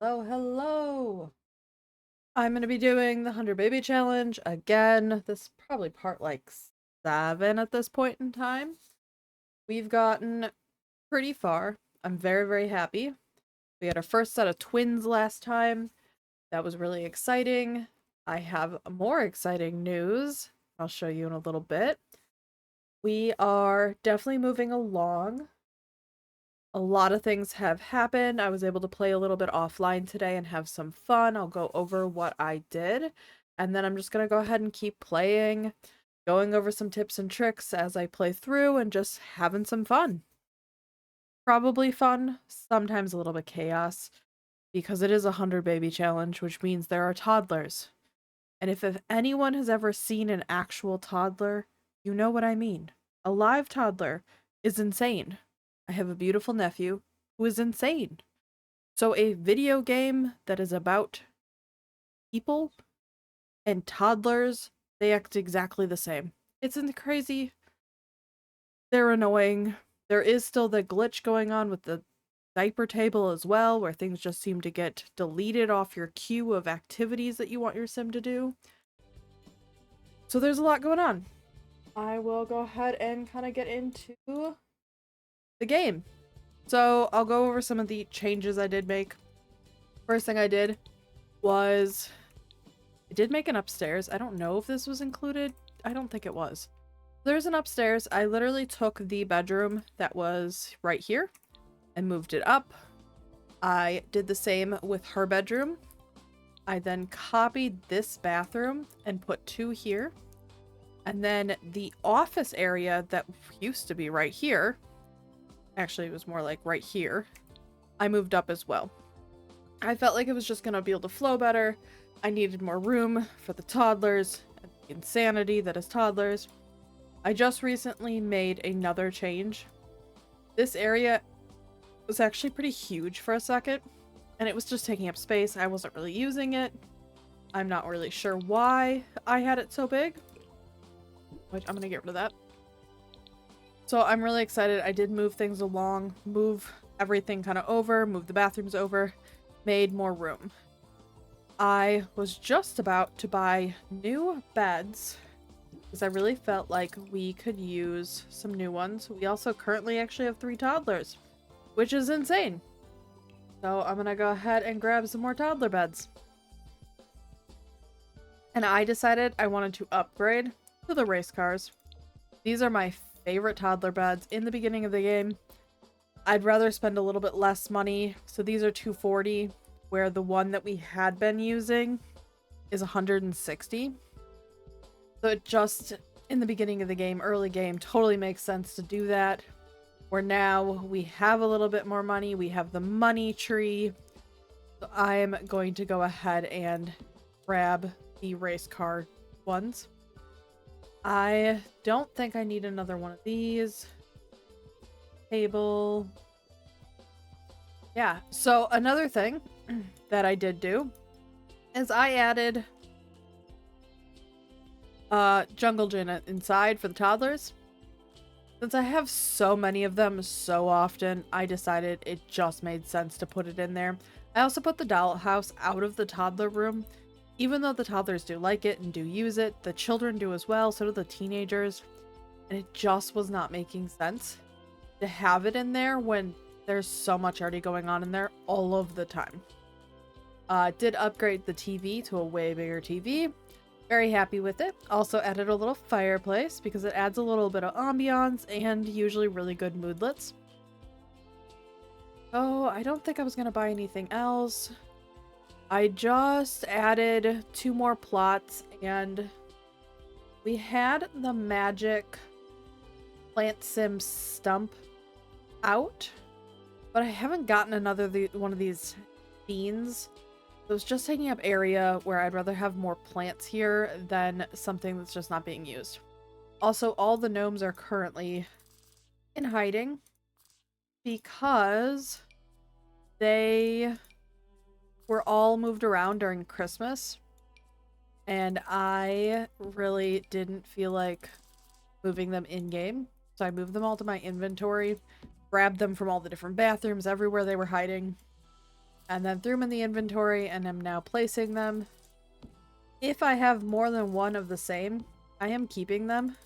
Hello, hello. I'm going to be doing the 100 Baby Challenge again. This is probably part like 7 at this point in time. We've gotten pretty far. I'm very, very happy. We had our first set of twins last time. That was really exciting. I have more exciting news. I'll show you in a little bit. We are definitely moving along. A lot of things have happened. I was able to play a little bit offline today and have some fun. I'll go over what I did, and then I'm just going to go ahead and keep playing, going over some tips and tricks as I play through and just having some fun. Probably fun, sometimes a little bit chaos, because it is a 100 baby challenge, which means there are toddlers. And if anyone has ever seen an actual toddler, you know what I mean. A live toddler is insane. I have a beautiful nephew who is insane. So a video game that is about people and toddlers, they act exactly the same. It's crazy. They're annoying. There is still the glitch going on with the diaper table as well, where things just seem to get deleted off your queue of activities that you want your sim to do. So there's a lot going on. I will go ahead and kind of get into the game. So I'll go over some of the changes I did make. First thing I did was I did make an upstairs. I don't know if this was included. I don't think it was. There's an upstairs. I literally took the bedroom that was right here and moved it up. I did the same with her bedroom. I then copied this bathroom and put 2 here. And then the office area that used to be right here, actually it was more like right here, I moved up as well. I felt like it was just going to be able to flow better. I needed more room for the toddlers and the insanity that is toddlers. I just recently made another change. This area was actually pretty huge for a second, and it was just taking up space. I wasn't really using it. I'm not really sure why I had it so big. Which I'm going to get rid of that. So I'm really excited. I did move things along, move everything kind of over, move the bathrooms over, made more room. I was just about to buy new beds because I really felt like we could use some new ones. We also currently actually have 3 toddlers, which is insane. So I'm gonna go ahead and grab some more toddler beds. And I decided I wanted to upgrade to the race cars. These are my favorite toddler beds in the beginning of the game. I'd rather spend a little bit less money. So these are $240, where the one that we had been using is $160. So it just, in the beginning of the game, early game, totally makes sense to do that. Where now we have a little bit more money. We have the money tree. So I'm going to go ahead and grab the race car ones. I don't think I need another one of these. Table. Yeah, so another thing that I did do is I added jungle gym inside for the toddlers. Since I have so many of them so often, I decided it just made sense to put it in there. I also put the dollhouse out of the toddler room. Even though the toddlers do like it and do use it, the children do as well, so do the teenagers. And it just was not making sense to have it in there when there's so much already going on in there all of the time. Did upgrade the TV to a way bigger TV. Very happy with it. Also added a little fireplace because it adds a little bit of ambiance and usually really good moodlets. Oh, I don't think I was going to buy anything else. I just added 2 more plots, and we had the magic plant sim stump out, but I haven't gotten another one of these beans. So it's just taking up area where I'd rather have more plants here than something that's just not being used. Also, all the gnomes are currently in hiding because they were all moved around during Christmas, and I really didn't feel like moving them in-game, so I moved them all to my inventory, grabbed them from all the different bathrooms everywhere they were hiding, and then threw them in the inventory and am now placing them. If I have more than one of the same, I am keeping them.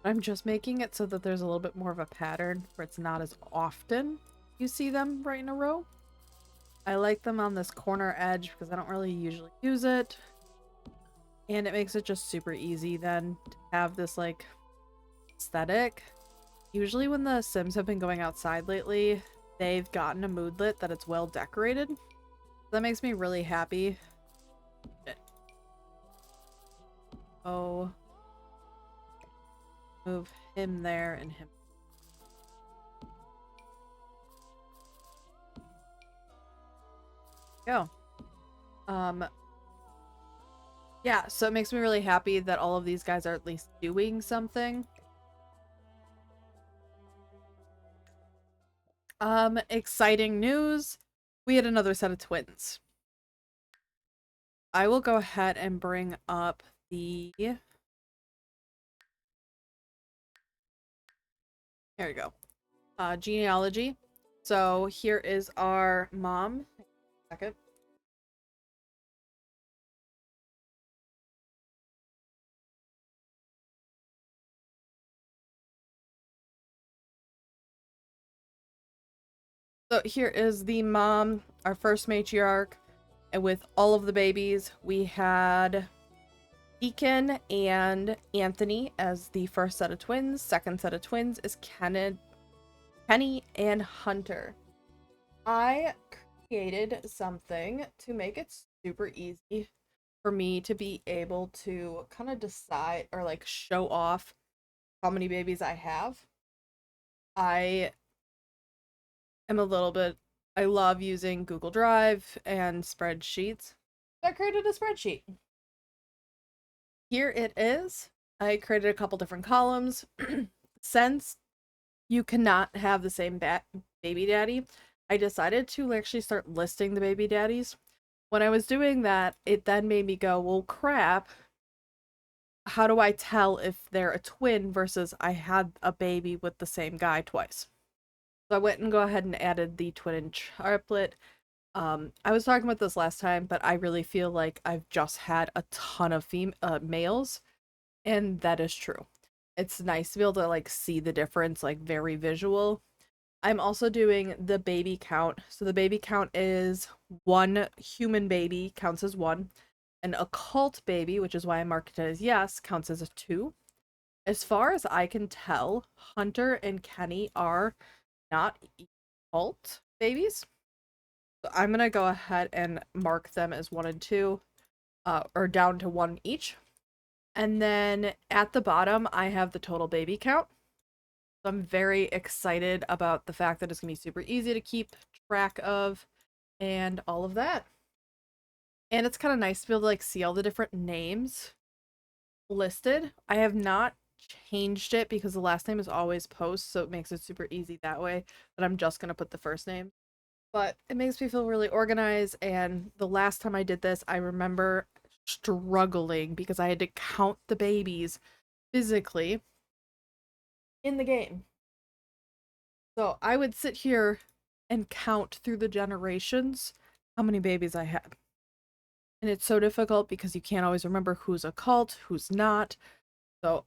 I'm just making it so that there's a little bit more of a pattern where it's not as often you see them right in a row. I like them on this corner edge because I don't really usually use it. And it makes it just super easy then to have this like aesthetic. Usually when the Sims have been going outside lately, they've gotten a moodlet that it's well decorated. That makes me really happy. Oh. Move him there and him. Go. Yeah, so it makes me really happy that all of these guys are at least doing something. Exciting news. We had another set of twins. I will go ahead and bring up the... There we go. Genealogy. So here is our mom. Second. So here is the mom, our first matriarch, and with all of the babies, we had Deacon and Anthony as the first set of twins. Second set of twins is Kenny and Hunter. I created something to make it super easy for me to be able to kind of decide or like show off how many babies I have. I love using Google Drive and spreadsheets. So I created a spreadsheet. Here it is. I created a couple different columns. Since you cannot have the same baby daddy, I decided to actually start listing the baby daddies. When I was doing that, it then made me go, well, crap. How do I tell if they're a twin versus I had a baby with the same guy twice? So I went and go ahead and added the twin and triplet. I was talking about this last time, but I really feel like I've just had a ton of males, and that is true. It's nice to be able to like see the difference, like very visual. I'm also doing the baby count. So the baby count is one human baby counts as one. An occult baby, which is why I marked it as yes, counts as a 2. As far as I can tell, Hunter and Kenny are not occult babies. So I'm gonna go ahead and mark them as 1 and 2, or down to 1 each. And then at the bottom, I have the total baby count. So I'm very excited about the fact that it's gonna be super easy to keep track of and all of that. And it's kind of nice to be able to like see all the different names listed. I have not changed it because the last name is always post, so it makes it super easy that way. But I'm just gonna put the first name. But it makes me feel really organized, and the last time I did this, I remember struggling because I had to count the babies physically in the game. So I would sit here and count through the generations how many babies I had. And it's so difficult because you can't always remember who's a cult, who's not. So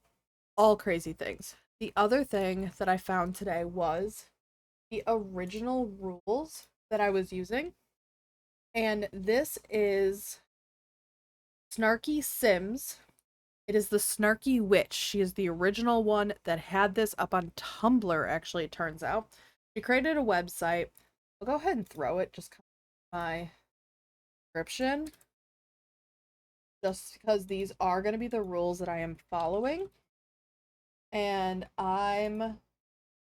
all crazy things. The other thing that I found today was the original rules that I was using. And this is Snarky Sims. It is the Snarky Witch. She is the original one that had this up on Tumblr, actually, it turns out. She created a website. I'll go ahead and throw it, just my description. Just because these are going to be the rules that I am following. And I'm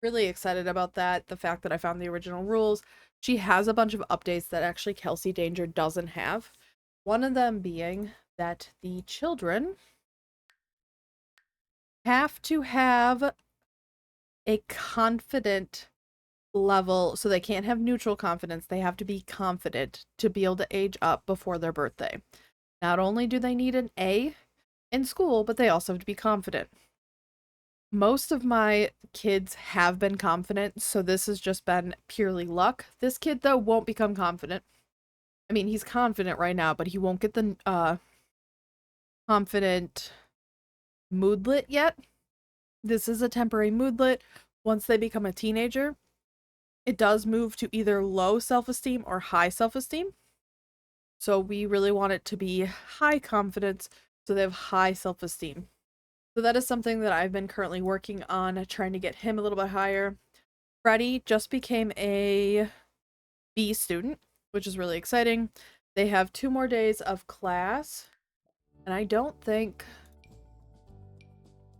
really excited about that. The fact that I found the original rules. She has a bunch of updates that actually Kelsey Danger doesn't have. One of them being that the children have to have a confident level, so they can't have neutral confidence. They have to be confident to be able to age up before their birthday. Not only do they need an A in school, but they also have to be confident. Most of my kids have been confident, so this has just been purely luck. This kid, though, won't become confident. I mean, he's confident right now, but he won't get the confident moodlet yet. This is a temporary moodlet. Once they become a teenager, it does move to either low self-esteem or high self-esteem. So we really want it to be high confidence, so they have high self-esteem. So that is something that I've been currently working on, trying to get him a little bit higher. Freddie just became a B student, which is really exciting. They have 2 more days of class, and I don't think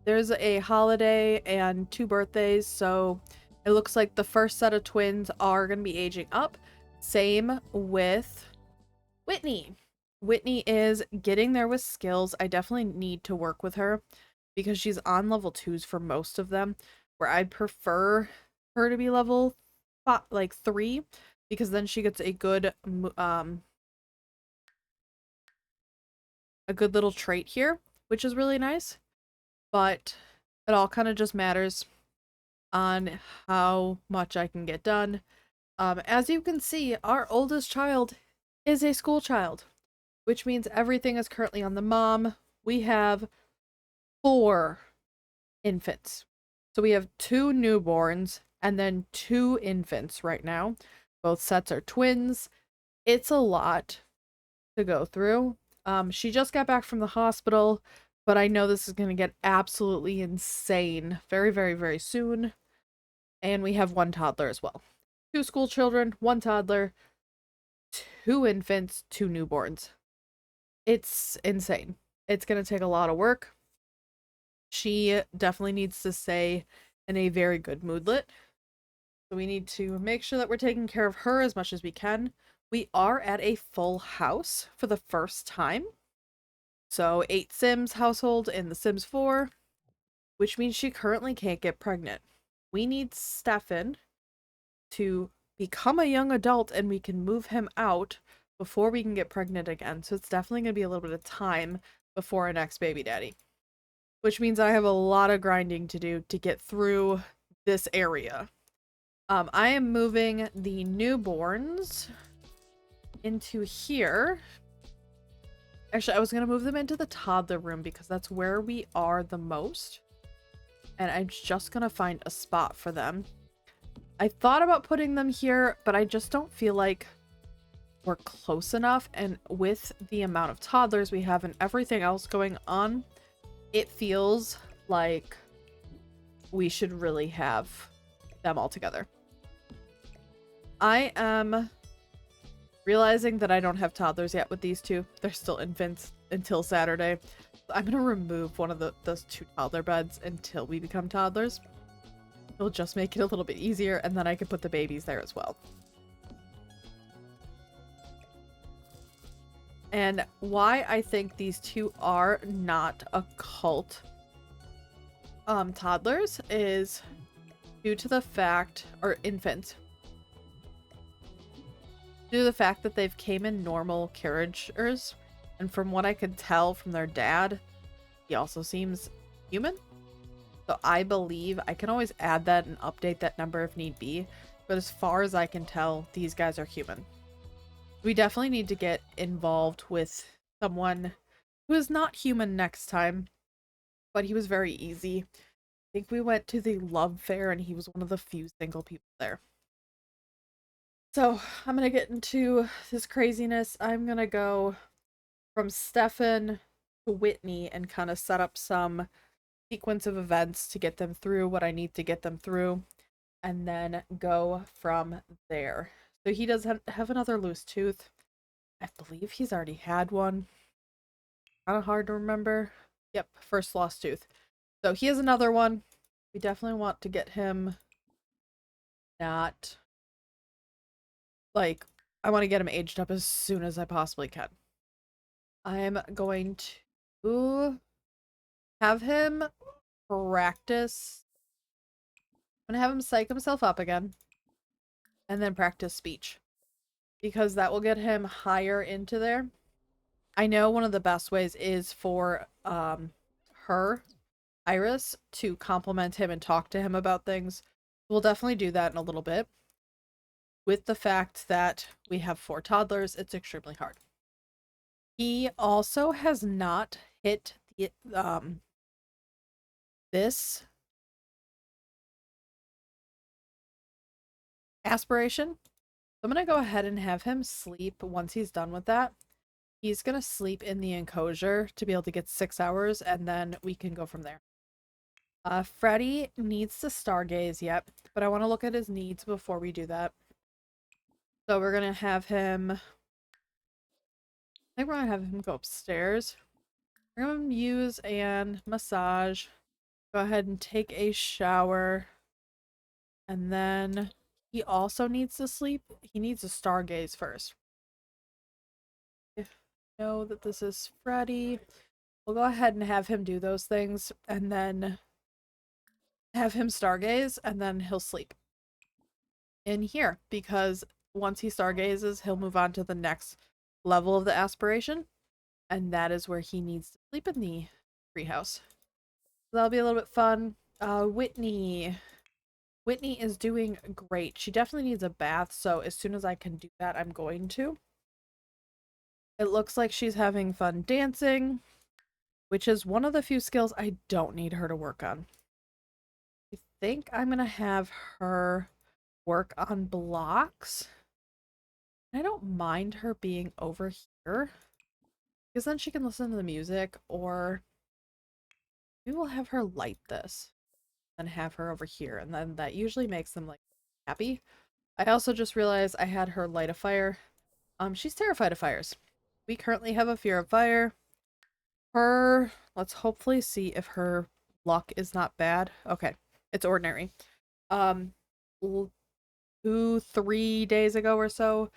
there's a holiday and 2 birthdays, so it looks like the first set of twins are going to be aging up. Same with Whitney. Whitney is getting there with skills. I definitely need to work with her because she's on level 2s for most of them, where I'd prefer her to be level 3, because then she gets a good little trait here, which is really nice. But it all kind of just matters on how much I can get done. As you can see, our oldest child is a school child, which means everything is currently on the mom. We have 4 infants. So we have 2 newborns and then 2 infants right now. Both sets are twins. It's a lot to go through. She just got back from the hospital, but I know this is going to get absolutely insane very, very, very soon. And we have 1 toddler as well. 2 school children, 1 toddler, 2 infants, 2 newborns. It's insane. It's going to take a lot of work. She definitely needs to stay in a very good moodlet. So we need to make sure that we're taking care of her as much as we can. We are at a full house for the first time. So 8 Sims household in The Sims 4, which means she currently can't get pregnant. We need Stefan to become a young adult and we can move him out before we can get pregnant again. So it's definitely going to be a little bit of time before our next baby daddy, which means I have a lot of grinding to do to get through this area. I am moving the newborns into here. Actually, I was going to move them into the toddler room because that's where we are the most. And I'm just going to find a spot for them. I thought about putting them here, but I just don't feel like we're close enough. And with the amount of toddlers we have and everything else going on, it feels like we should really have them all together. I am realizing that I don't have toddlers yet with these 2. They're still infants until Saturday. I'm going to remove one of those 2 toddler beds until we become toddlers. It'll just make it a little bit easier, and then I can put the babies there as well. And why I think these 2 are not a cult toddlers is due to the fact, or infants, due to the fact that they've came in normal carriagers, and from what I could tell from their dad, he also seems human. So I believe I can always add that and update that number if need be, but as far as I can tell, these guys are human. We definitely need to get involved with someone who is not human next time, but he was very easy. I think we went to the love fair and he was one of the few single people there. So I'm going to get into this craziness. I'm going to go from Stefan to Whitney and kind of set up some sequence of events to get them through what I need to get them through, and then go from there. So he does have another loose tooth. I believe he's already had one. Kind of hard to remember. Yep, first lost tooth. So he has another one. We definitely want to get him not, like, I want to get him aged up as soon as I possibly can. I'm going to have him practice. I'm going to have him psych himself up again and then practice speech, because that will get him higher into there. I know one of the best ways is for her, Iris, to compliment him and talk to him about things. We'll definitely do that in a little bit. with the fact that we have 4 toddlers, it's extremely hard. He also has not hit the this aspiration. I'm gonna go ahead and have him sleep once he's done with that. He's gonna sleep in the enclosure to be able to get 6 hours, and then we can go from there. Freddy needs to stargaze yet, but I want to look at his needs before we do that. So we're gonna have him, I think we're gonna have him go upstairs. We're gonna use and massage. Go ahead and take a shower. And then he also needs to sleep. He needs to stargaze first. If you know that this is Freddy, we'll go ahead and have him do those things and then have him stargaze, and then he'll sleep in here because once he stargazes, he'll move on to the next level of the aspiration, and that is where he needs to sleep in the treehouse. So that'll be a little bit fun. Whitney is doing great. She definitely needs a bath, so as soon as I can do that, I'm going to. It looks like she's having fun dancing, which is one of the few skills I don't need her to work on. I think I'm gonna have her work on blocks. I don't mind her being over here, because then she can listen to the music, or we will have her light this and have her over here, and then that usually makes them like happy. I also just realized I had her light a fire. She's terrified of fires. We currently have a fear of fire. Let's hopefully see if her luck is not bad. Okay, it's ordinary. 2-3 days ago or so,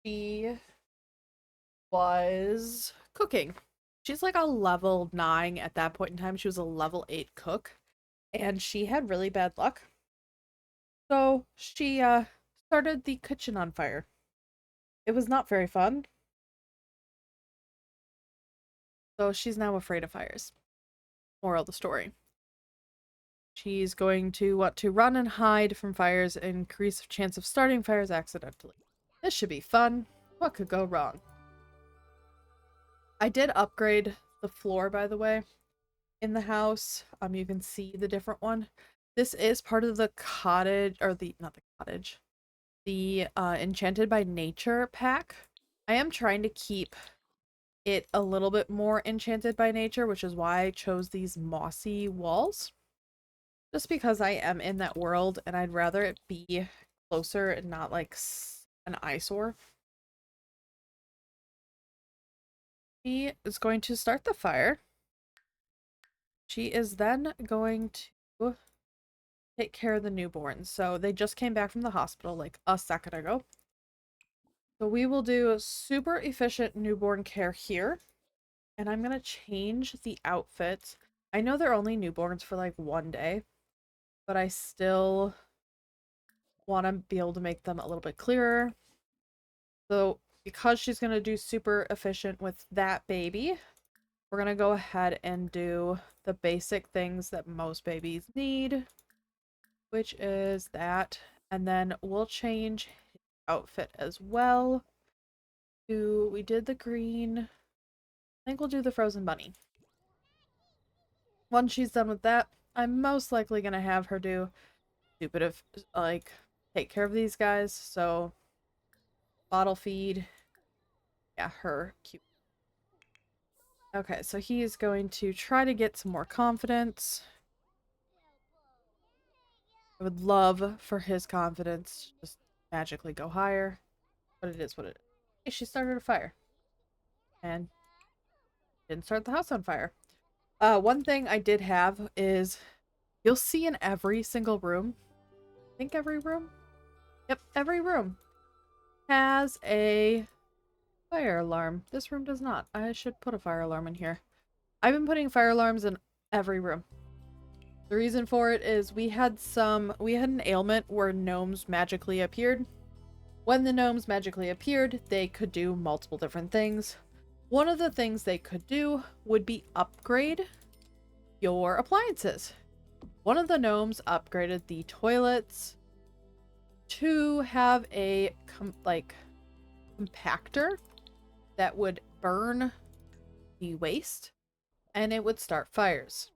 she was cooking. She's like a level 9 at that point in time. She was a level 8 cook, and she had really bad luck. So she started the kitchen on fire. It was not very fun. So she's now afraid of fires. Moral of the story. She's going to want to run and hide from fires and increase chance of starting fires accidentally. This should be fun. What could go wrong? I did upgrade the floor, by the way, in the house. You can see the different one. This is part of the cottage, or not the cottage, the Enchanted by Nature pack. I am trying to keep it a little bit more enchanted by nature, which is why I chose these mossy walls. Just because I am in that world and I'd rather it be closer and not like an eyesore. She is going to start the fire. She is then going to take care of the newborns. So they just came back from the hospital like a second ago. So we will do super efficient newborn care here. And I'm going to change the outfits. I know they're only newborns for like 1 day, but I still want to be able to make them a little bit clearer. So because she's going to do super efficient with that baby, we're going to go ahead and do the basic things that most babies need, which is that. And then we'll change his outfit as well. We did the green. I think we'll do the frozen bunny. Once she's done with that, I'm most likely going to have her do stupid of like take care of these guys. So bottle feed. Yeah, her cute. Okay, so he is going to try to get some more confidence. I would love for his confidence to just magically go higher, but it is what it is. Hey, she started a fire. And didn't start the house on fire. One thing I did have is you'll see in every single room, I think every room? Yep, every room has a fire alarm. This room does not. I should put a fire alarm in here. I've been putting fire alarms in every room. The reason for it is we had an ailment where gnomes magically appeared. When the gnomes magically appeared, they could do multiple different things. One of the things they could do would be upgrade your appliances. One of the gnomes upgraded the toilets to have a compactor that would burn the waste and it would start fires.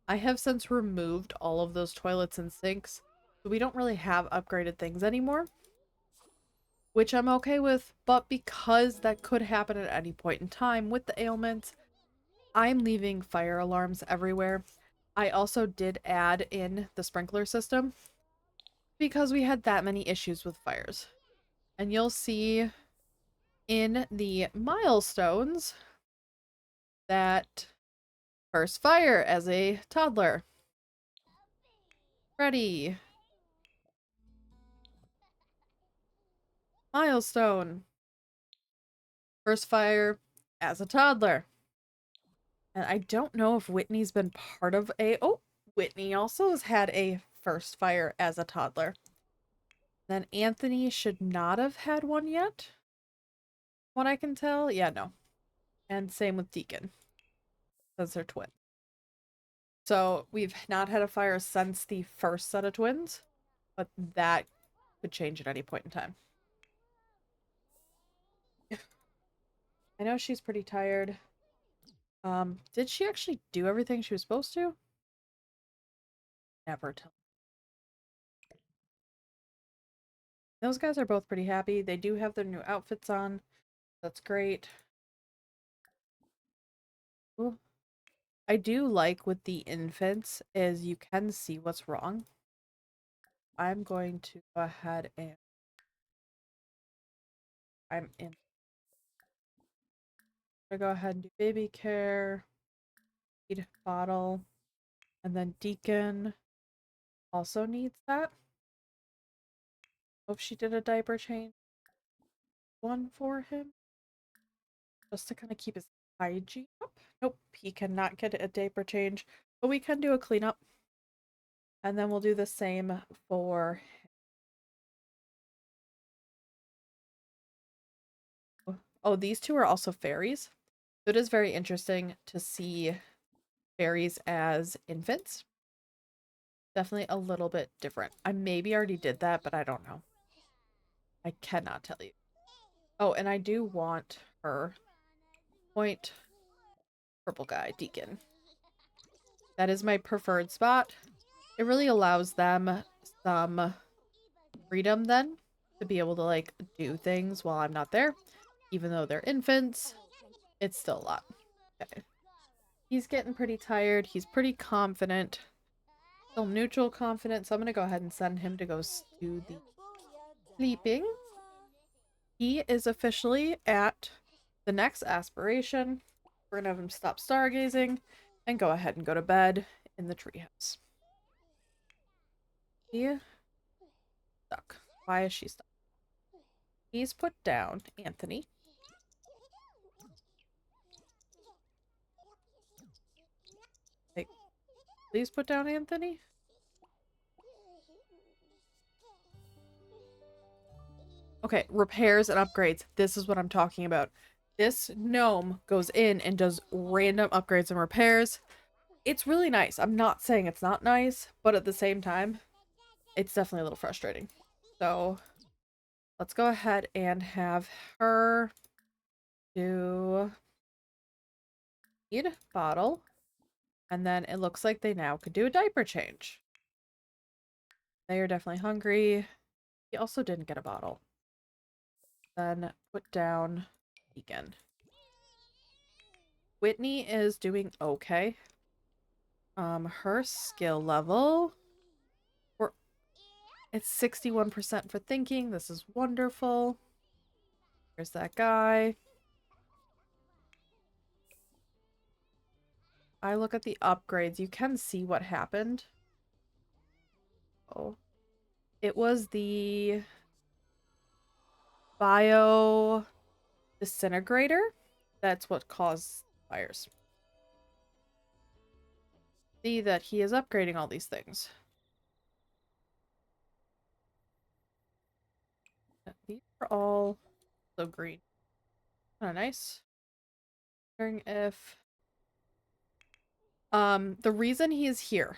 I have since removed all of those toilets and sinks, so we don't really have upgraded things anymore, which I'm okay with, but because that could happen at any point in time with the ailments, I'm leaving fire alarms everywhere. I also did add in the sprinkler system because we had that many issues with fires. And you'll see in the milestones that first fire as a toddler. Ready. Milestone. First fire as a toddler. And I don't know if Whitney's been part of a... Oh, Whitney also has had a first fire as a toddler. Then Anthony should not have had one yet. What I can tell. Yeah, no. And same with Deacon. Because they're twins. So we've not had a fire since the first set of twins. But that could change at any point in time. I know she's pretty tired. Did she actually do everything she was supposed to? Never tell. Those guys are both pretty happy. They do have their new outfits on. That's great. Ooh. I do like with the infants is you can see what's wrong. I'm going to go ahead and I'm gonna go ahead and do baby care, feed bottle, and then Deacon also needs that. Hope she did a diaper change one for him. Just to kind of keep his hygiene up. Nope, he cannot get a diaper change, but we can do a cleanup. And then we'll do the same for... Oh, these two are also fairies. So it is very interesting to see fairies as infants. Definitely a little bit different. I maybe already did that, but I don't know. I cannot tell you. Oh, and I do want her point purple guy, Deacon. That is my preferred spot. It really allows them some freedom then to be able to like do things while I'm not there. Even though they're infants, it's still a lot. Okay. He's getting pretty tired. He's pretty confident. Still neutral confident. So I'm going to go ahead and send him to go do the sleeping. He is officially at the next aspiration. We're going to have him stop stargazing and go ahead and go to bed in the treehouse. He stuck. Why is she stuck? He's put down Anthony. Hey, please put down Anthony. Okay, repairs and upgrades. This is what I'm talking about. This gnome goes in and does random upgrades and repairs. It's really nice. I'm not saying it's not nice, but at the same time, it's definitely a little frustrating. So let's go ahead and have her do feed bottle. And then it looks like they now could do a diaper change. They are definitely hungry. He also didn't get a bottle. Then put down Deacon. Whitney is doing okay. Her skill level, it's 61% for thinking. This is wonderful. Here's that guy. I look at the upgrades. You can see what happened. Oh, it was the bio disintegrator. That's what caused fires. See that he is upgrading all these things. These are all so green. Kind of nice. Wondering if the reason he is here,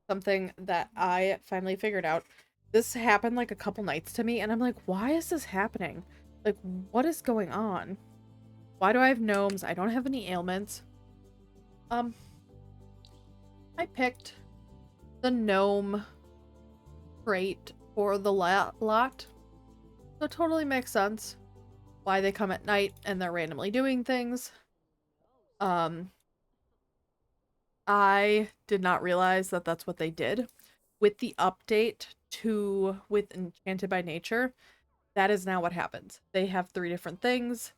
something that I finally figured out, This happened like a couple nights to me, and I'm like, why is this happening? Like, what is going on? Why do I have gnomes? I don't have any ailments. I picked the gnome trait for the lot. So it totally makes sense why they come at night and they're randomly doing things. I did not realize that that's what they did. With the update to with Enchanted by Nature, that is now what happens. They have 3 different things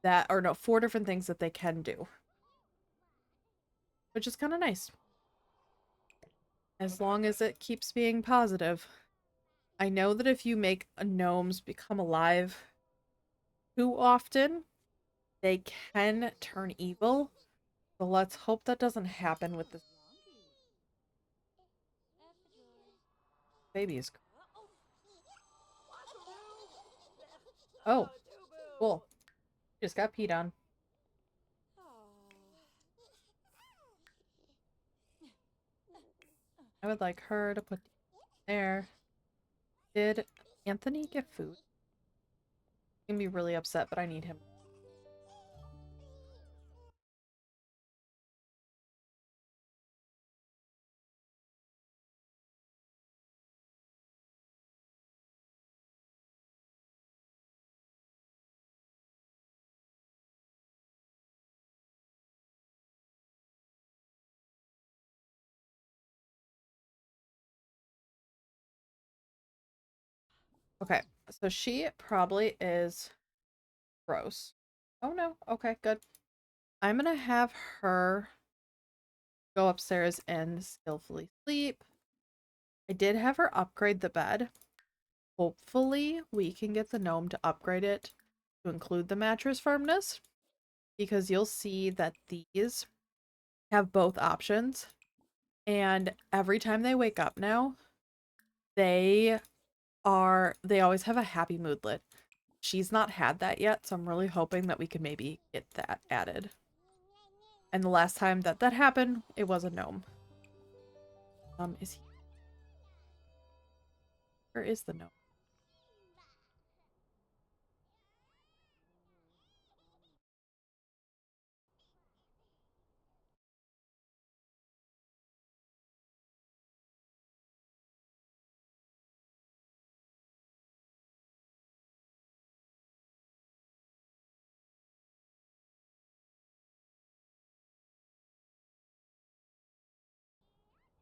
that, or no, 4 different things that they can do, which is kind of nice. As long as it keeps being positive. I know that if you make gnomes become alive too often, they can turn evil. So let's hope that doesn't happen with this babies. Oh, cool. Just got peed on. I would like her to put there. Did Anthony get food? I'm gonna be really upset, but I need him. Okay, so she probably is gross. Oh no, okay, good. I'm gonna have her go upstairs and skillfully sleep. I did have her upgrade the bed. Hopefully, we can get the gnome to upgrade it to include the mattress firmness, because you'll see that these have both options. And every time they wake up now, they always have a happy moodlet. She's not had that yet, so I'm really hoping that we can maybe get that added. And the last time that that happened, it was a gnome. Is he? Where is the gnome?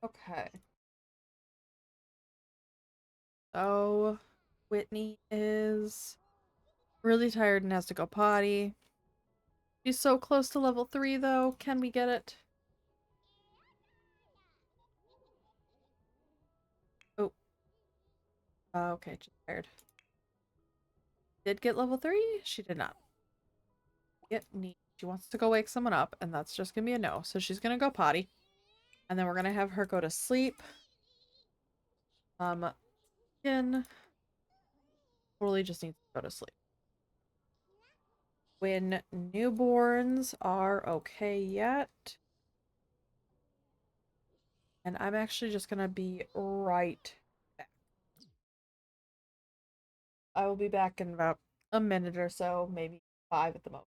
Okay. So, Whitney is really tired and has to go potty. She's so close to level 3 though. Can we get it? Oh. Okay, just tired. Did get level 3? She did not. Get neat. She wants to go wake someone up, and that's just gonna be a no. So she's gonna go potty. And then we're gonna have her go to sleep. Again, totally just needs to go to sleep. When newborns are okay yet. And I'm actually just gonna be right back. I will be back in about a minute or so, maybe 5 at the most.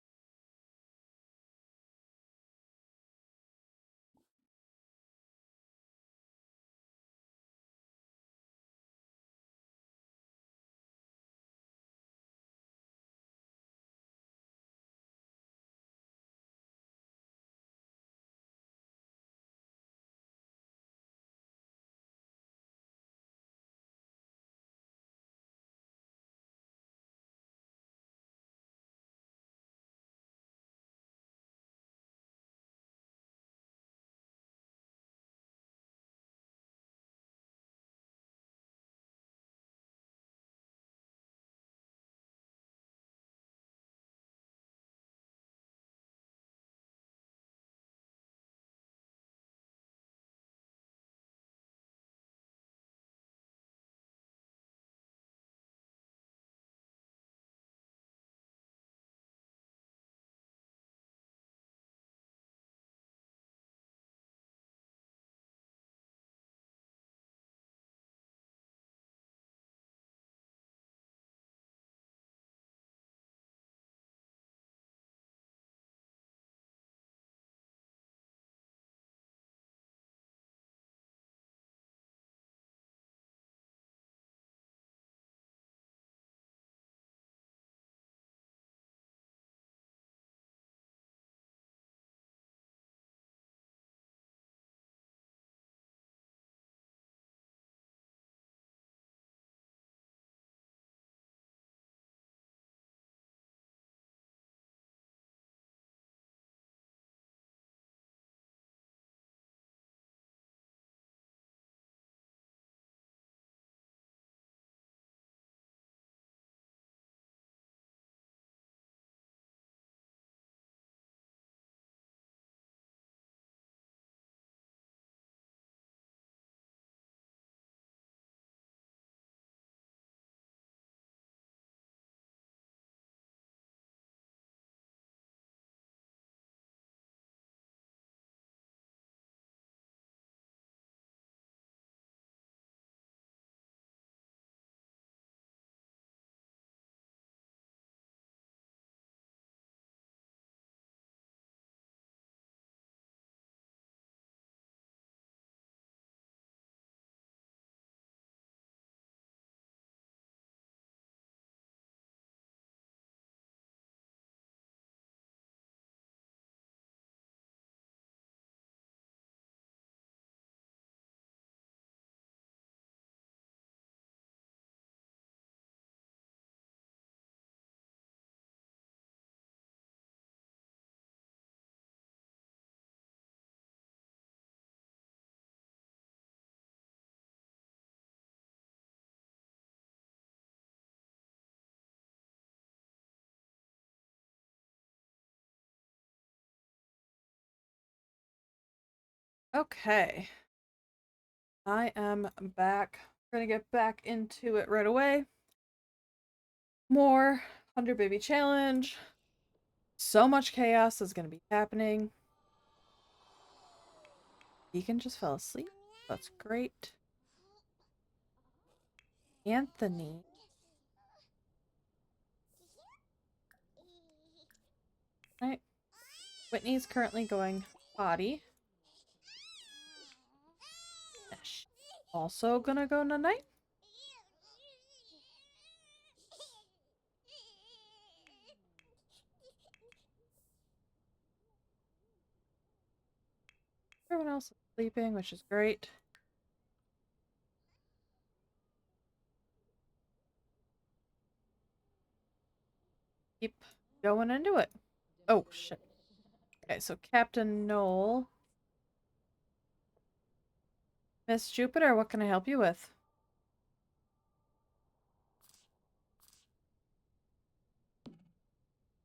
Okay. I am back. We're gonna get back into it right away. More 100 Baby Challenge. So much chaos is gonna be happening. Deacon just fell asleep. That's great. Anthony. Right. Whitney's currently going potty. She's also gonna go night-night. Everyone else is sleeping, which is great. Keep going into it. Oh, shit. Okay, so Captain Noel. Miss Jupiter, what can I help you with?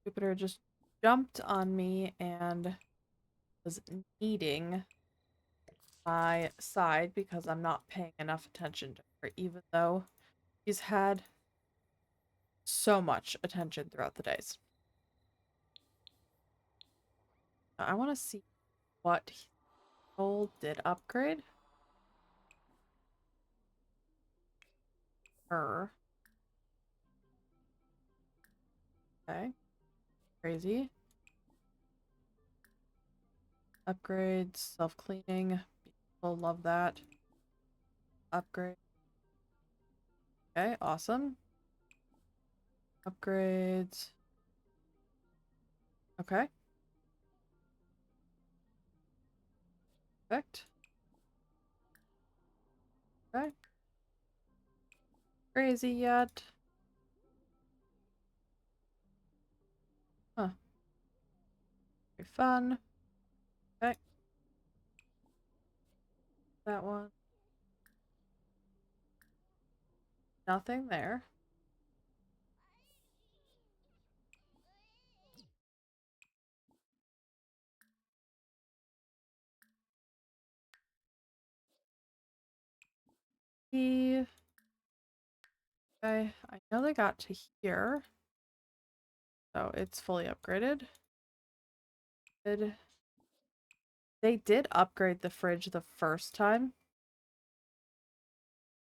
Jupiter just jumped on me and was kneading my side because I'm not paying enough attention to her, even though she's had so much attention throughout the days. I want to see what Noel did upgrade her. Okay. Crazy. Upgrades, self-cleaning. People love that. Upgrade. Okay, awesome. Upgrades. Okay. Perfect. Okay. Crazy yet. Huh. Very fun. Okay. That one. Nothing there. Okay, I know they got to here. So it's fully upgraded. They did upgrade the fridge the first time.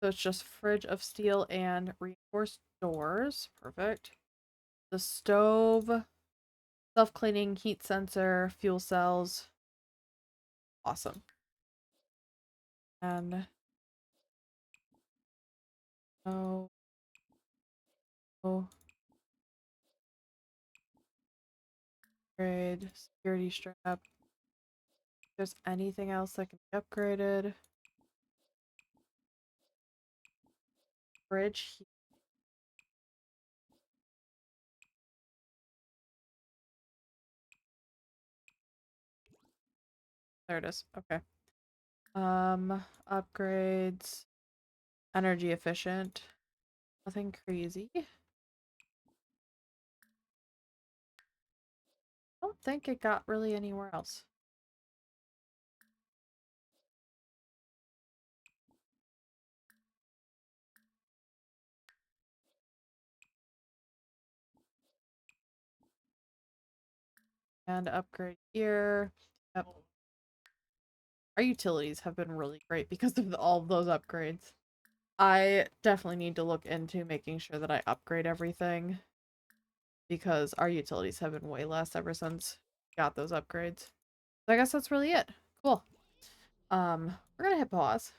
So it's just fridge of steel and reinforced doors. Perfect. The stove, self-cleaning, heat sensor, fuel cells. Awesome. And oh, upgrade, security strap. If there's anything else that can be upgraded. Fridge heat. There it is. Okay. Upgrades. Energy efficient. Nothing crazy. I don't think it got really anywhere else. And upgrade here. Yep. Our utilities have been really great because of all of those upgrades. I definitely need to look into making sure that I upgrade everything because our utilities have been way less ever since we got those upgrades. So I guess that's really it. Cool. We're gonna hit pause.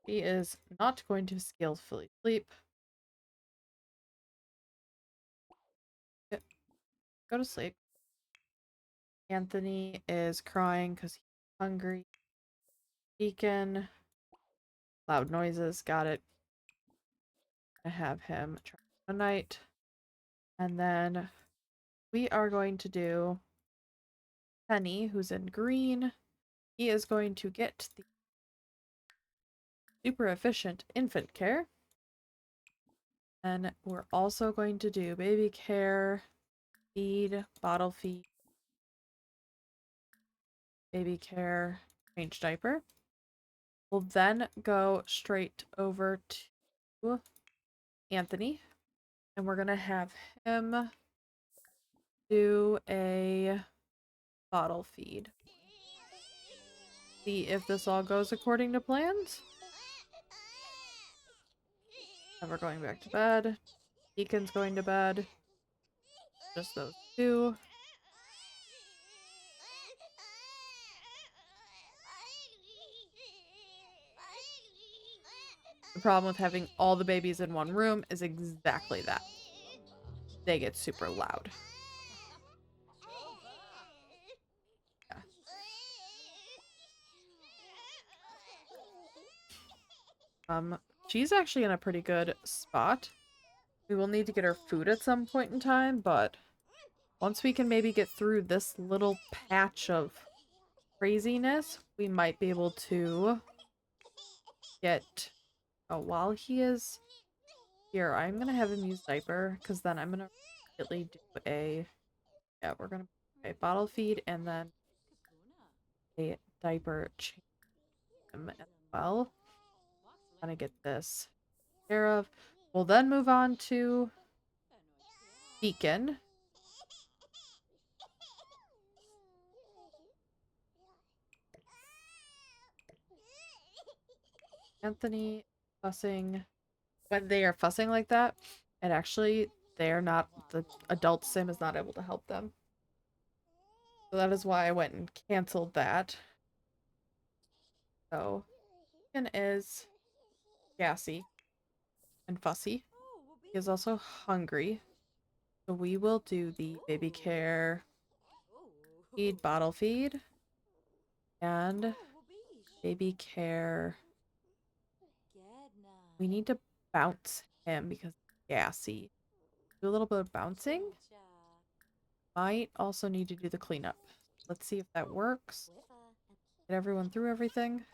He is not going to skillfully sleep. Yep. Go to sleep. Anthony is crying because he's hungry. Deacon. Loud noises. Got it. I have him try a night. And then we are going to do Penny, who's in green. He is going to get the super efficient infant care. And we're also going to do baby care, feed, bottle feed, baby care, change diaper. We'll then go straight over to Anthony, and we're gonna have him do a bottle feed. See if this all goes according to plans. And we're going back to bed. Deacon's going to bed. Just those two. The problem with having all the babies in one room is exactly that. They get super loud. Yeah. She's actually in a pretty good spot. We will need to get her food at some point in time, but once we can maybe get through this little patch of craziness, we might be able to get... Oh, while he is here, I'm going to have him use diaper, because then I'm going to immediately do a... Yeah, we're going to do a bottle feed, and then a diaper change him as well. I'm going to get this care of. We'll then move on to Deacon. Anthony fussing. When they are fussing like that, and actually they're not, the adult sim is not able to help them. So that is why I went and canceled that. So Deacon is gassy and fussy. He is also hungry. So we will do the baby care feed, bottle feed, and baby care. We need to bounce him because he's gassy. Do a little bit of bouncing. Might also need to do the cleanup. Let's see if that works. Get everyone through everything.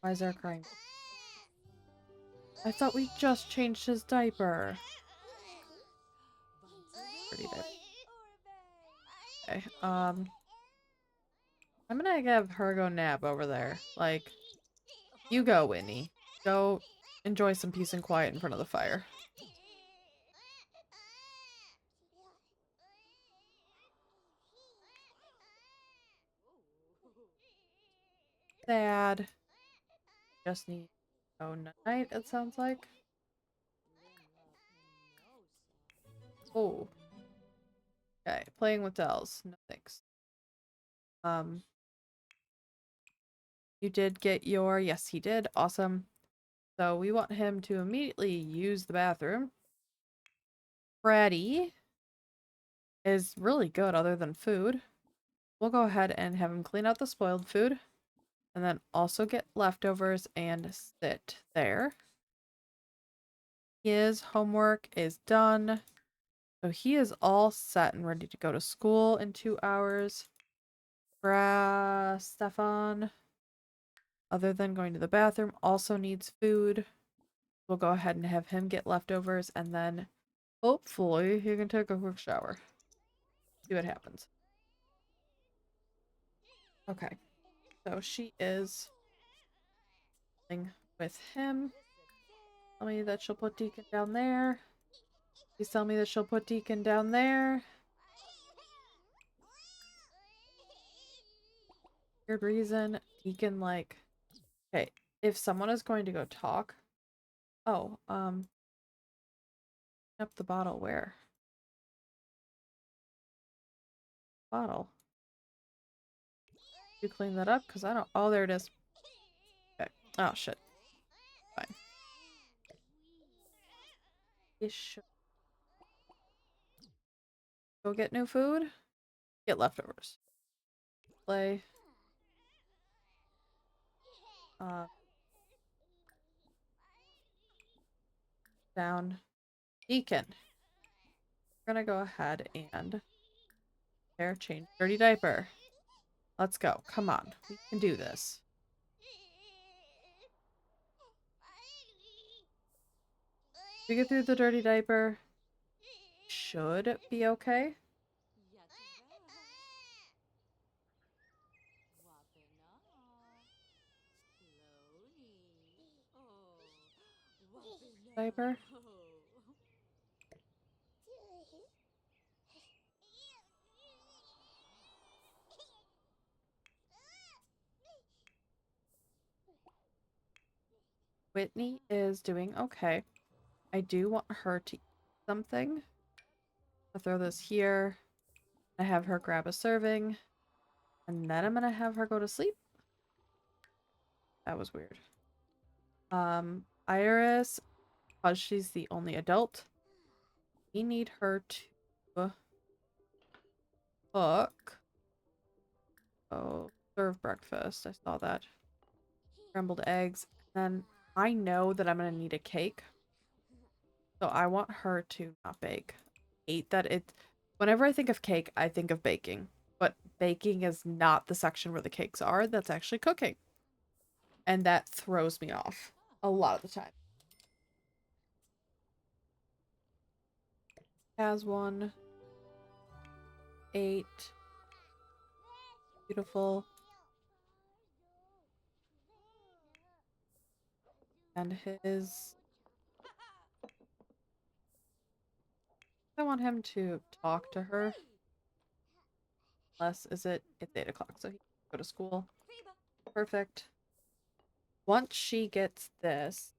Why is there crying? I thought we just changed his diaper. Pretty diaper. Okay, I'm gonna have her go nap over there. Like, you go, Whitney. Go enjoy some peace and quiet in front of the fire. Sad. Just need oh night, it sounds like. Oh. Okay, playing with dolls. No thanks. You did get your... Yes, he did. Awesome. So we want him to immediately use the bathroom. Freddy is really good other than food. We'll go ahead and have him clean out the spoiled food. And then also get leftovers and sit there. His homework is done. So he is all set and ready to go to school in 2 hours. Stefan, other than going to the bathroom, also needs food. We'll go ahead and have him get leftovers, and then hopefully he can take a quick shower. See what happens. Okay, so she is with him. Tell me that she'll put Deacon down there. Please tell me that she'll put Deacon down there. Weird reason. Deacon, like... Okay, if someone is going to go talk... Oh, up the bottle where? Bottle. You clean that up? Because I don't... Oh, there it is. Okay. Oh, shit. Fine. Ish. Go get new food. Get leftovers. Play. Down. Deacon. We're gonna go ahead and hair change. Dirty diaper. Let's go. Come on. We can do this. We get through the dirty diaper. should be okay. Diaper. Whitney is doing okay. I do want her to eat something. I'll throw this here. I have her grab a serving. And then I'm gonna have her go to sleep. That was weird. Iris, because she's the only adult, we need her to cook. Oh, serve breakfast. I saw that. Scrambled eggs. And I know that I'm gonna need a cake. So I want her to not bake. Hate that it. Whenever I think of cake, I think of baking. But baking is not the section where the cakes are. That's actually cooking. And that throws me off a lot of the time. Has one. 8. Beautiful. And his... I want him to talk to her. Unless, it's 8 o'clock, so he can go to school. Perfect. Once she gets this,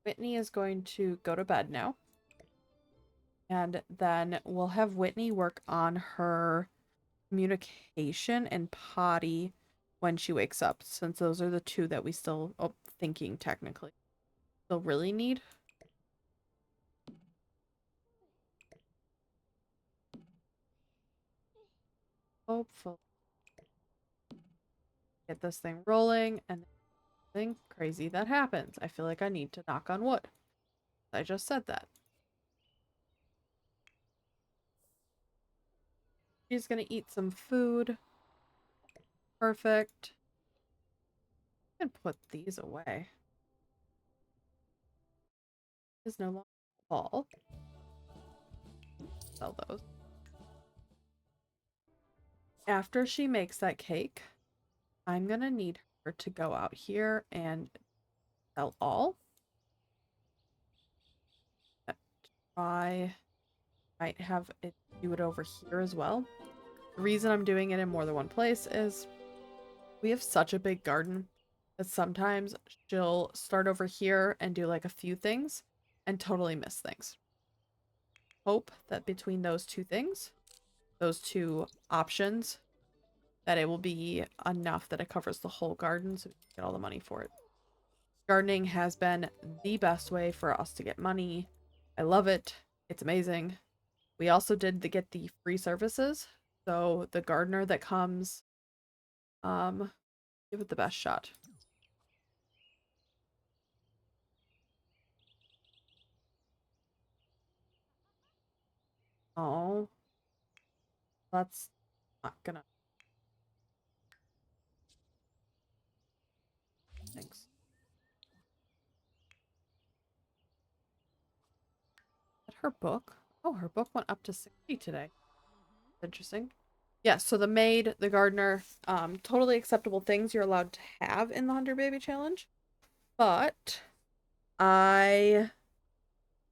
Whitney is going to go to bed now. And then we'll have Whitney work on her communication and potty when she wakes up, since those are the two that we still, thinking technically, still really need. Hopefully. Get this thing rolling, and nothing crazy that happens. I feel like I need to knock on wood. I just said that. She's gonna eat some food. Perfect. I can put these away. Is no longer fall. Sell those. After she makes that cake, I'm gonna need her to go out here and sell all. I might have it do it over here as well. The reason I'm doing it in more than one place is we have such a big garden that sometimes she'll start over here and do like a few things and totally miss things. Hope that between those two things, those two options, that it will be enough that it covers the whole garden so we can get all the money for it. Gardening has been the best way for us to get money. I love it. It's amazing. We also did get the free services. So the gardener that comes, give it the best shot. Oh, that's not gonna. Thanks. Her book? Oh, her book went up to 60 today. Interesting. Yeah, so the maid, the gardener, totally acceptable things you're allowed to have in the 100 Baby Challenge. But I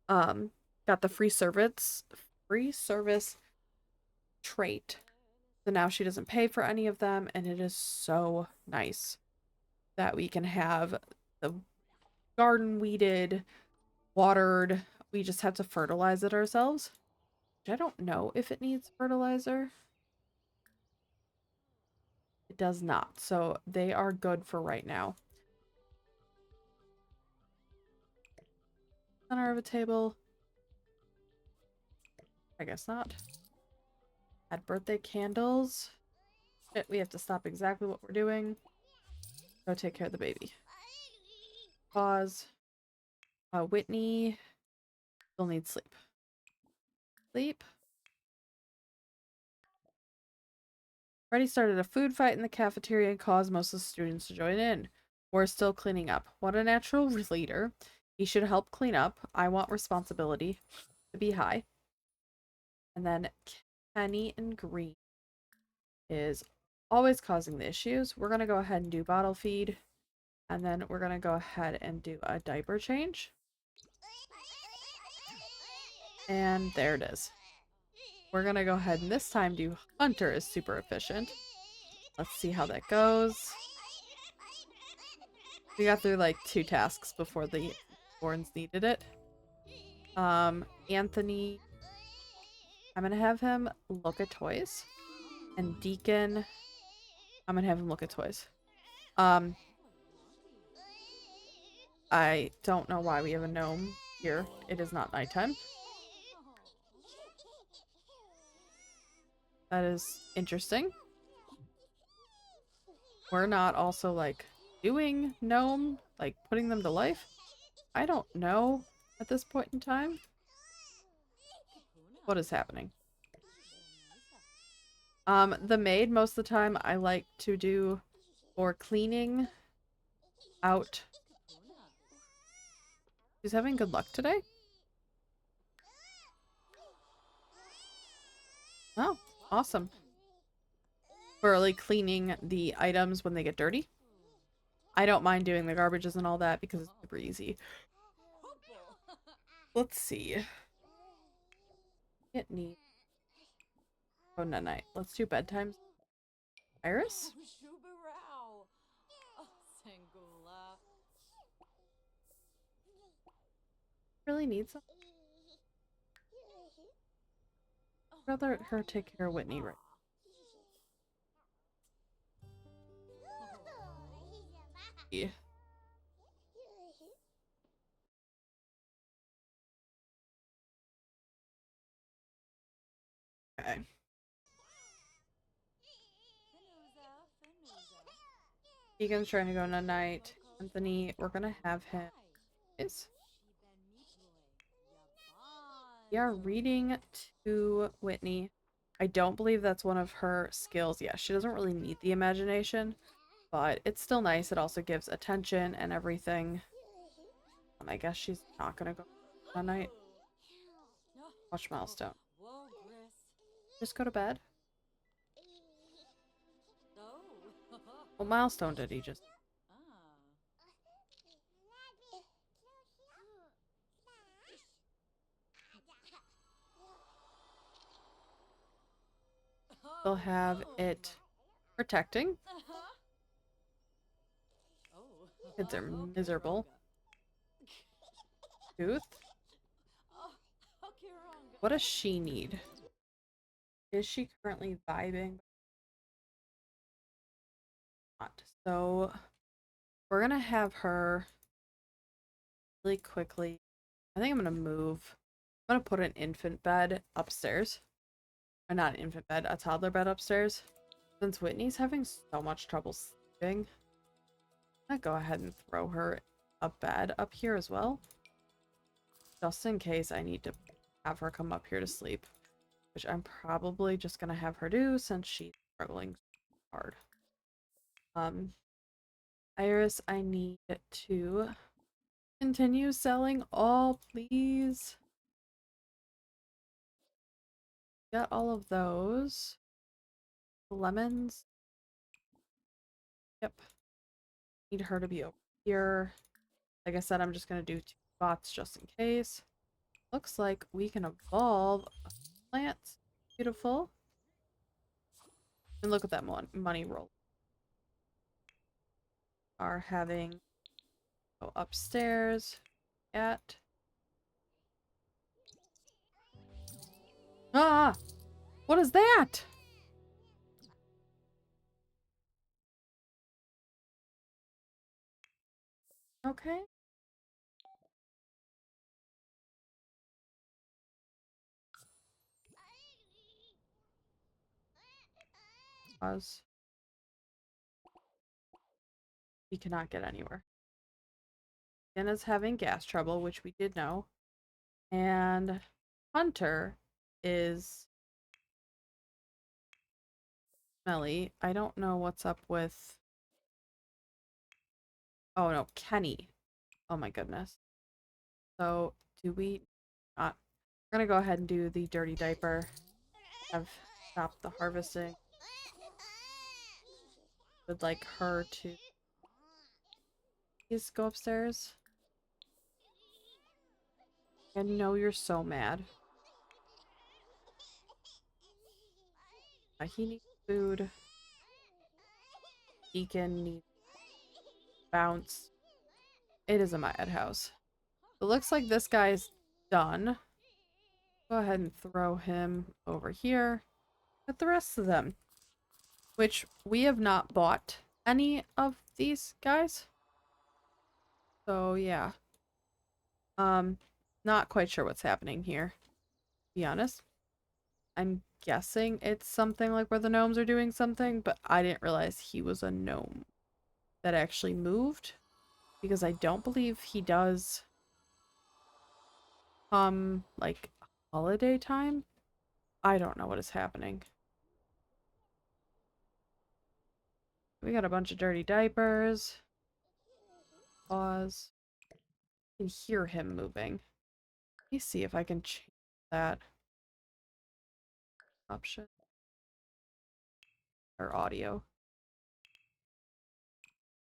got the free service trait. So now she doesn't pay for any of them, and it is so nice that we can have the garden weeded, watered. We just have to fertilize it ourselves. I don't know if it needs fertilizer. It does not. So they are good for right now. Center of a table. I guess not. Add birthday candles. Shit, we have to stop exactly what we're doing. Go take care of the baby. Pause. Whitney still needs sleep. Sleep. Already started a food fight in the cafeteria and caused most of the students to join in. We're still cleaning up. What a natural leader. He should help clean up. I want responsibility to be high. And then Kenny in green is always causing the issues. We're going to go ahead and do bottle feed. And then we're going to go ahead and do a diaper change. And there it is. We're going to go ahead and this time do Hunter is super efficient. Let's see how that goes. We got through like 2 tasks before the Thorns needed it. Anthony, I'm going to have him look at toys. And Deacon, I'm going to have him look at toys. I don't know why we have a gnome here. It is not nighttime. That is interesting. We're not also, like, doing gnome, like, putting them to life. I don't know at this point in time what is happening. The maid, most of the time, I like to do for cleaning out. She's having good luck today. Oh, awesome. For like cleaning the items when they get dirty. I don't mind doing the garbages and all that because it's super easy. Let's see. It needs. Oh, no, night. Let's do bedtime. Iris? Really needs some. I'd rather her take care of Whitney right. Yeah. Okay. Deacon's trying to go on a night. Anthony, we're gonna have him. We are reading to Whitney. I don't believe that's one of her skills. Yeah, she doesn't really need the imagination, but it's still nice. It also gives attention and everything. I guess she's not gonna go that night. Watch Milestone. Just go to bed. What milestone did he just... They'll have it protecting. Kids are miserable. Tooth? What does she need? Is she currently vibing? Not. So we're gonna have her really quickly. I think I'm gonna move. I'm gonna put an infant bed upstairs. Or not an infant bed, a toddler bed upstairs. Since Whitney's having so much trouble sleeping, I'm gonna go ahead and throw her a bed up here as well. Just in case I need to have her come up here to sleep. Which I'm probably just gonna have her do since she's struggling hard. Iris, I need to continue selling all, please. Got all of those. Lemons. Yep. Need her to be over here. Like I said, I'm just gonna do 2 spots just in case. Looks like we can evolve a plant. Beautiful. And look at that money roll. Are having go upstairs at what is that? Okay. Pause. We cannot get anywhere. Jenna's having gas trouble, which we did know. And Hunter is smelly. I don't know what's up with... Oh no, Kenny. Oh my goodness. So, do we not... We're gonna go ahead and do the dirty diaper. have stopped the harvesting. Would like her to please go upstairs. I know you're so mad. He needs food. Deacon needs bounce. It is a madhouse. It looks like this guy's done. Go ahead and throw him over here with the rest of them. Which we have not bought any of these guys. So yeah. Not quite sure what's happening here, to be honest. I'm guessing it's something like where the gnomes are doing something, but I didn't realize he was a gnome that actually moved. Because I don't believe he does like holiday time. I don't know what is happening. We got a bunch of dirty diapers. Pause. I can hear him moving. Let me see if I can change that option. Or audio.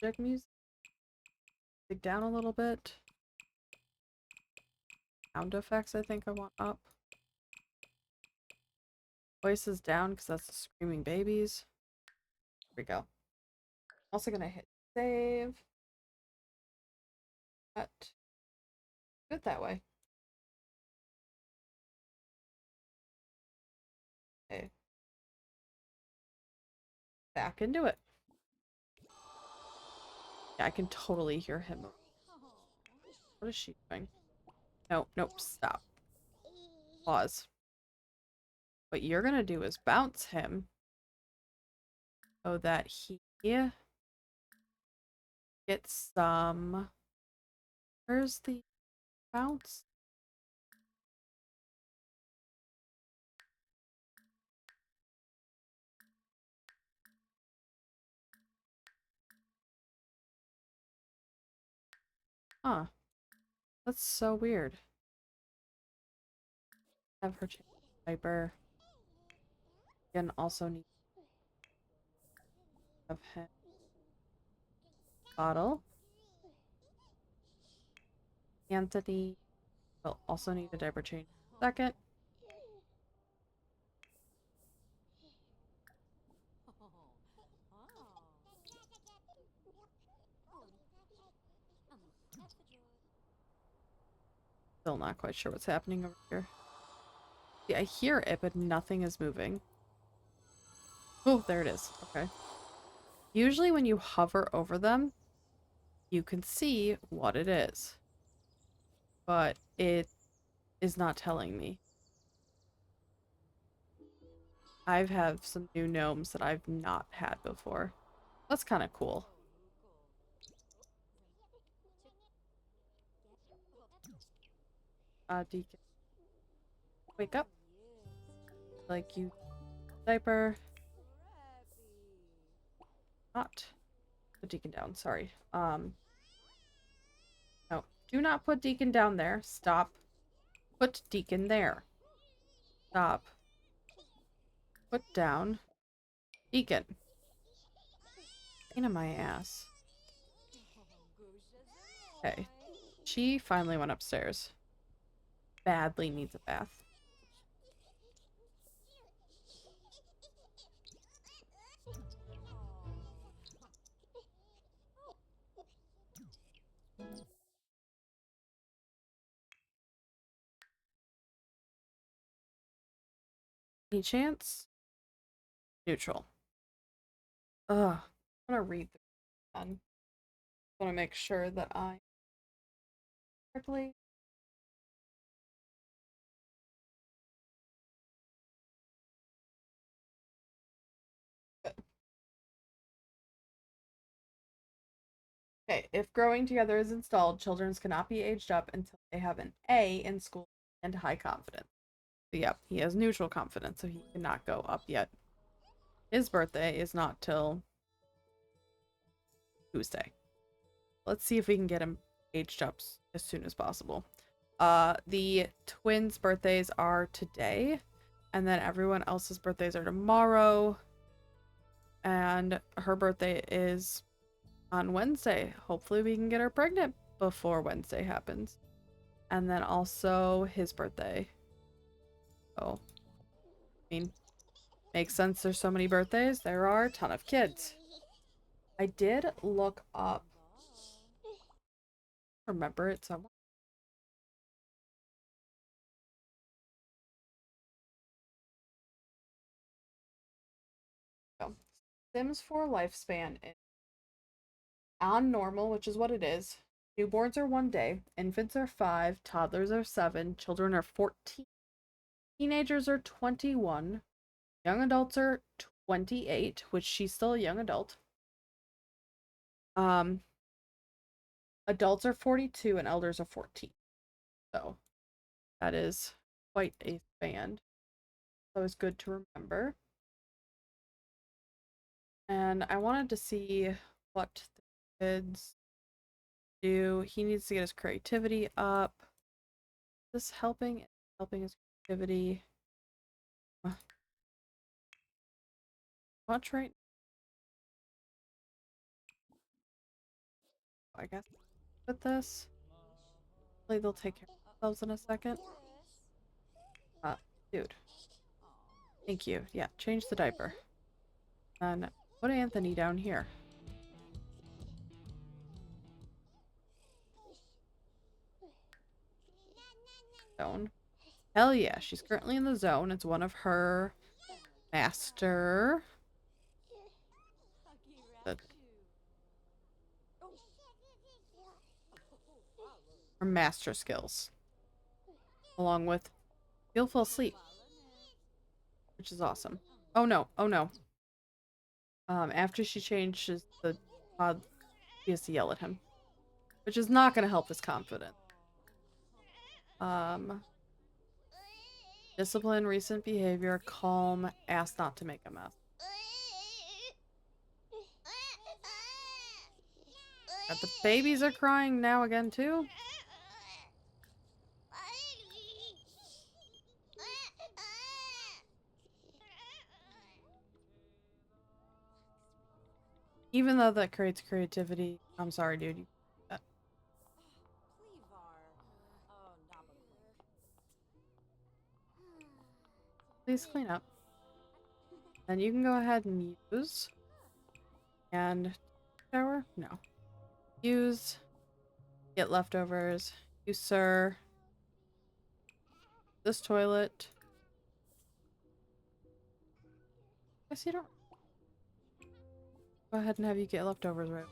Check music. Dig down a little bit. Sound effects I think I want up. Voices down because that's the screaming babies. Here we go. Also gonna hit save. But do it that way. Okay. Back into it. Yeah, I can totally hear him. What is she doing? No, nope, stop. Pause. What you're gonna do is bounce him so that he gets some. Where's the bounce? Huh. That's so weird. Have her change the diaper. Again, also need to have him bottle. Anthony will also need a diaper change. Second. Still not quite sure what's happening over here. Yeah, I hear it, but nothing is moving. Oh, there it is. Okay. Usually when you hover over them, you can see what it is. But it is not telling me. I've had some new gnomes that I've not had before. That's kind of cool. Deacon, wake up. Like you, diaper. Not put Deacon down. Sorry. No, do not put Deacon down there. Stop. Put Deacon there. Stop. Put down Deacon. Pain in my ass. Okay. She finally went upstairs. Badly needs a bath. Any chance? Neutral. Ugh. I'm gonna read the again. I want to make sure that I correctly. Okay, if growing together is installed, children cannot be aged up until they have an A in school and high confidence. So, yep, he has neutral confidence, so he cannot go up yet. His birthday is not till Tuesday. Let's see if we can get him aged up as soon as possible. The twins' birthdays are today, And then everyone else's birthdays are tomorrow. And her birthday is on Wednesday. Hopefully we can get her pregnant before Wednesday happens. And then also his birthday. Oh, I mean, makes sense. There's so many birthdays. There are a ton of kids. I did look up. Remember it somewhere. So, Sims 4 lifespan is on normal, which is what it is. Newborns are 1 day, infants are 5, toddlers are 7, children are 14, teenagers are 21, young adults are 28, which she's still a young adult. Adults are 42 and elders are 14. So that is quite a span. So it's good to remember. And I wanted to see what the kids do. He needs to get his creativity up. Is this helping? Helping his creativity. Much right. I guess with this. Hopefully they'll take care of themselves in a second. Dude. Thank you. Yeah, change the diaper. And put Anthony down here. Zone. Hell yeah, she's currently in the zone. It's one of her master. Her master skills. Along with you'll fall asleep. Which is awesome. Oh no, oh no. After she changes the pod, she has to yell at him. Which is not gonna help his confidence. Discipline, recent behavior, calm, ask not to make a mess. The babies are crying now again too. Even though that creates creativity, I'm sorry, dude. You that. Please clean up. Then you can go ahead and use. And shower? No. Use. Get leftovers. Use, sir. This toilet. Guess you don't. Go ahead and have you get leftovers right.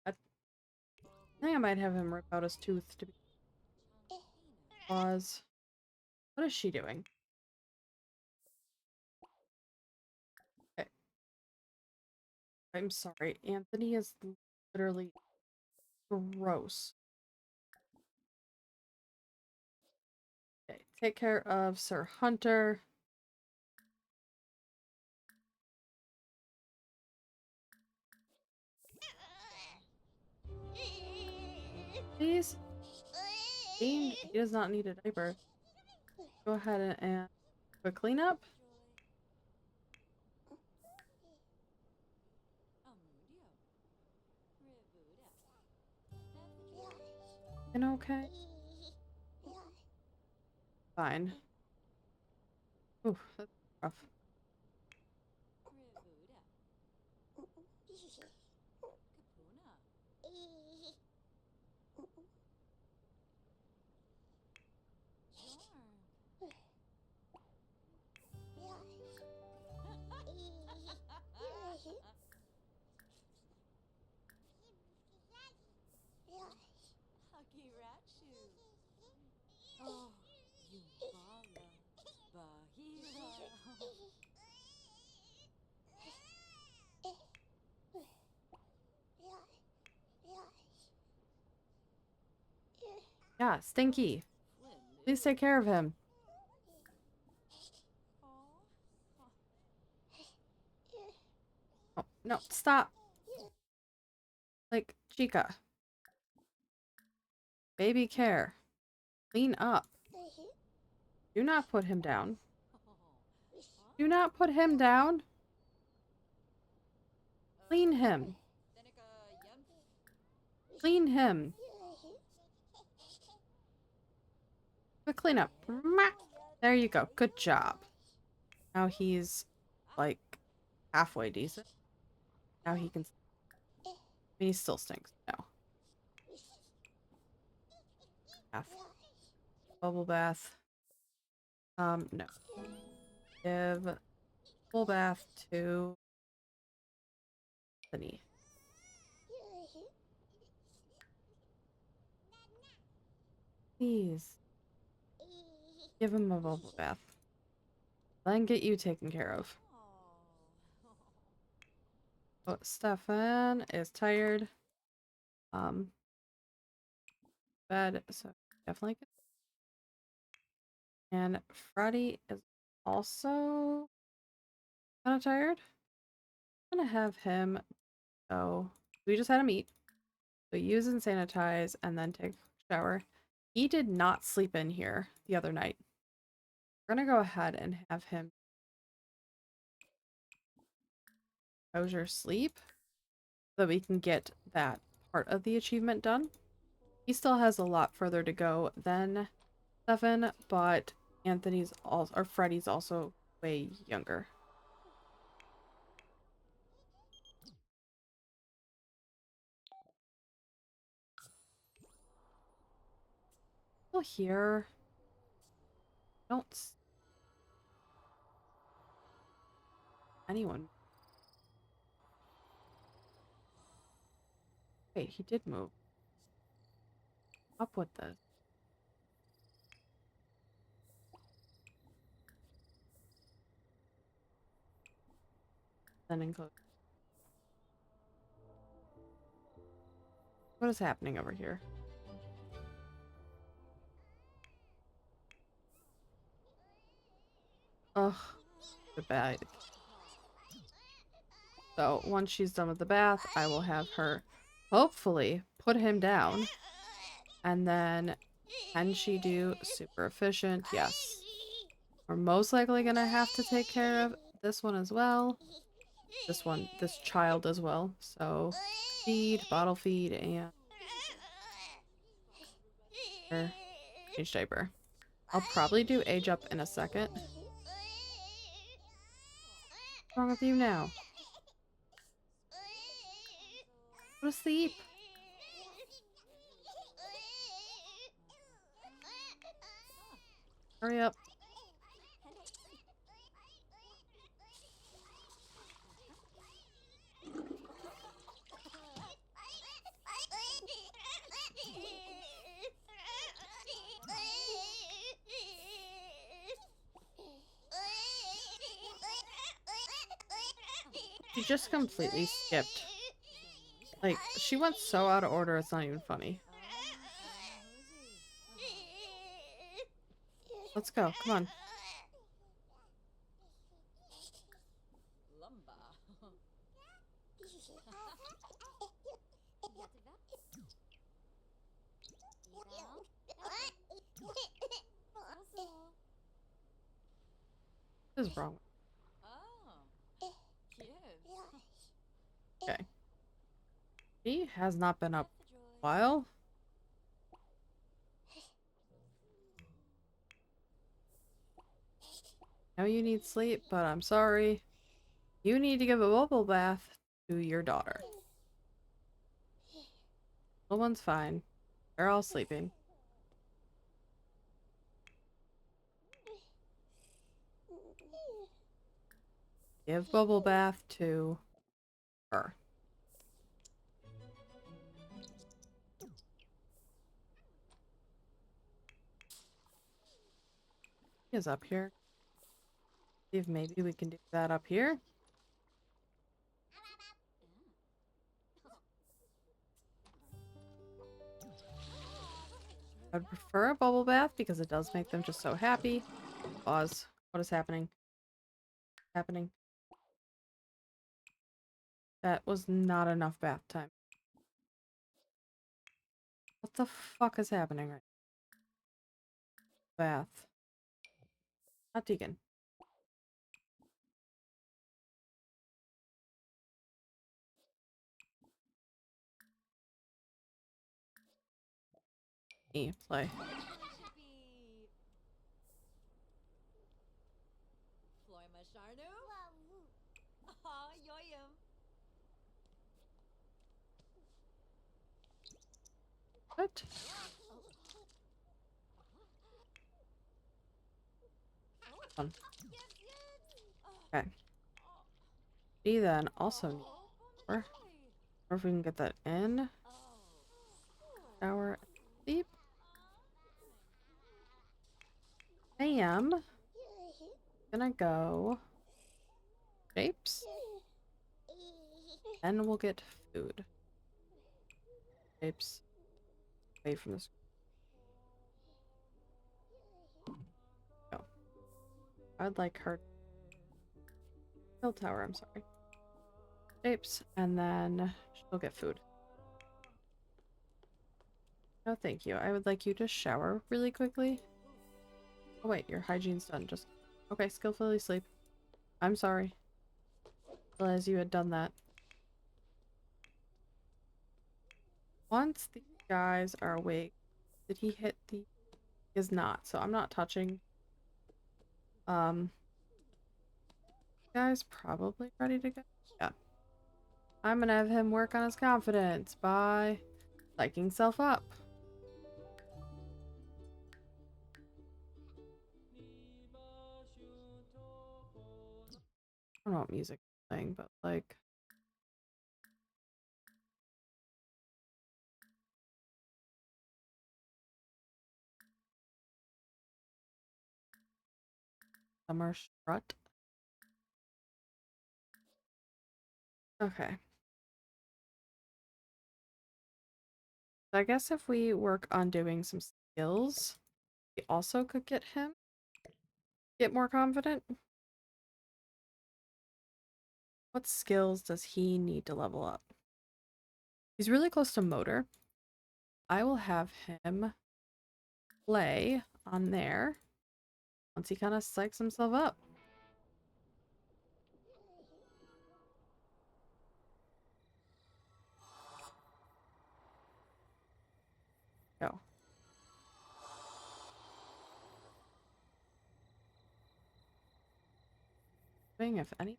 I think I might have him rip out his tooth to be. Pause. What is she doing? Okay. I'm sorry. Anthony is literally gross. Okay. Take care of Sir Hunter. Please. He does not need a diaper. Go ahead and do a cleanup. And okay. Fine. Ooh, that's rough. Yeah, Stinky. Please take care of him. Oh, no, stop. Like, Chica. Baby care. Clean up. Do not put him down. Do not put him down. Clean him. Clean him. Quick cleanup. There you go. Good job. Now he's like halfway decent. Now he can. He still stinks. No. Bath. Bubble bath. No. Give full bath to Anthony. Please. Give him a bubble bath. Then get you taken care of. Oh, Stefan is tired. Bed, so definitely good. And Freddie is also kind of tired. I'm gonna have him. So we just had him eat. So use and sanitize and then take a shower. He did not sleep in here the other night. We're gonna go ahead and have him composure sleep so that we can get that part of the achievement done. He still has a lot further to go than Stefan, but Anthony's also, or Freddie's also way younger. Still here. Don't anyone. Wait, he did move. Up with this. Then enclose. What is happening over here? Ugh, the bath. So once she's done with the bath, I will have her hopefully put him down. And then can she do super efficient? Yes. We're most likely gonna have to take care of this one as well. This child as well. So feed, bottle feed, and change diaper. I'll probably do age up in a second. What's wrong with you now? Go to sleep. Hurry up. She just completely skipped. Like, she went so out of order, it's not even funny. Let's go. Come on. What is wrong? Okay. He has not been up a while. Now you need sleep, but I'm sorry. You need to give a bubble bath to your daughter. No one's fine. They're all sleeping. Give bubble bath to her. He is up here. See if maybe we can do that up here. I'd prefer a bubble bath because it does make them just so happy. Pause. What is happening? Happening. That was not enough bath time. What the fuck is happening right now? Bath. Not Deacon. Me. Play. What? Fun. Okay. B then also need more. Or if we can get that in. Shower. Sleep. I am gonna go shapes. Then we'll get food. Shapes. Away from this. Go. I'd like her. Hill tower, I'm sorry. Shapes. And then she'll get food. No, thank you. I would like you to shower really quickly. Oh, wait, your hygiene's done. Just. Okay, skillfully sleep. I'm sorry. Realize you had done that. Once these guys are awake, did he hit the... He is not, so I'm not touching. Guy's probably ready to go. Yeah. I'm gonna have him work on his confidence by psyching self up. I don't know what music is playing, but like... Summer Strut. Okay. So I guess if we work on doing some skills, we also could get him get more confident. What skills does he need to level up? He's really close to motor. I will have him play on there once he kind of psychs himself up. Go. If any.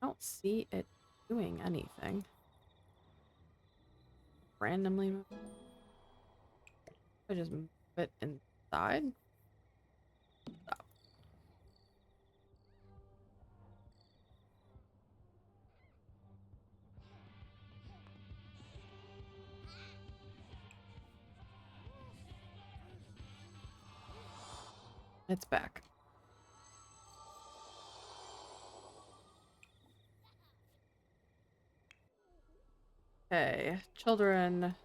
I don't see it doing anything. Randomly move. I just move it inside. Stop. It's back. Okay, children.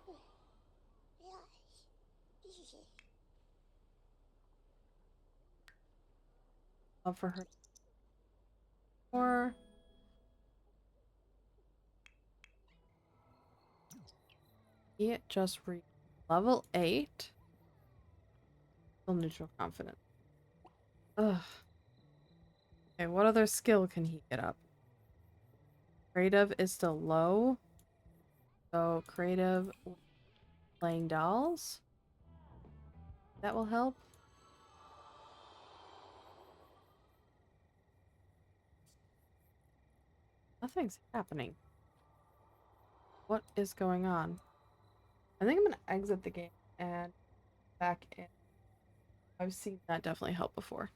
Love for her. Or he just reached level 8. Still neutral confidence. Ugh. Okay, what other skill can he get up? Creative is still low. So creative playing dolls. That will help. Nothing's happening. What is going on? I think I'm gonna exit the game and back in. I've seen that definitely help before.